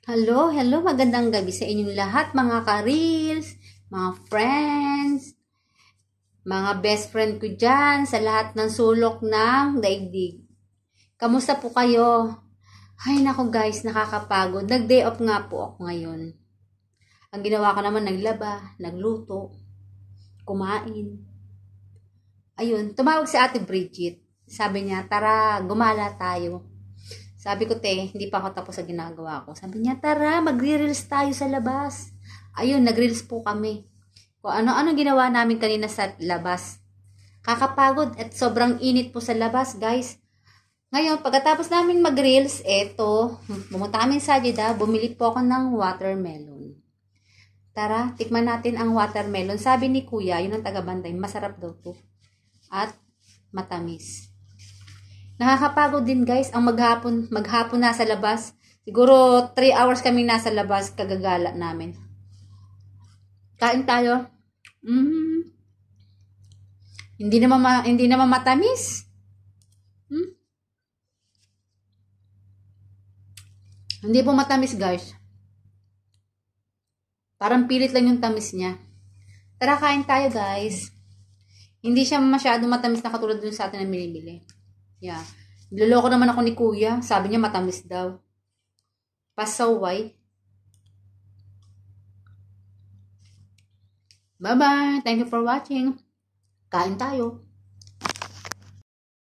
Hello, magandang gabi sa inyong lahat mga ka-reels, mga friends, mga best friend ko dyan sa lahat ng sulok ng daigdig. Kamusta po kayo? Ay nako guys, nakakapagod. Nag-day off nga po ako ngayon. Ang ginawa ko naman, naglaba, nagluto, kumain. Ayun, tumawag si Ate Bridget. Sabi niya, tara, gumala tayo. Sabi ko, te, hindi pa ako tapos sa ginagawa ko. Sabi niya, tara, magre-reels tayo sa labas. Ayun, nag-reels po kami. Kung ano-ano ginawa namin kanina sa labas. Kakapagod at sobrang init po sa labas, guys. Ngayon, pagkatapos namin mag-reels, eto, pumunta kami sa Jeddah, bumili po ako ng watermelon. Tara, tikman natin ang watermelon. Sabi ni Kuya, yun ang taga-Banday, masarap daw to. At matamis. Nakakapagod din guys ang maghapon nasa labas. Siguro 3 hours kami nasa labas kagagala namin. Kain tayo. Mm. Hindi naman matamis. Hindi po matamis guys. Parang pilit lang yung tamis niya. Tara kain tayo guys. Hindi siya masyado matamis na katulad dun sa atin na binibili. Yeah. Niloloko naman ako ni Kuya. Sabi niya matamis daw. Pasaway. Bye-bye. Thank you for watching. Kain tayo.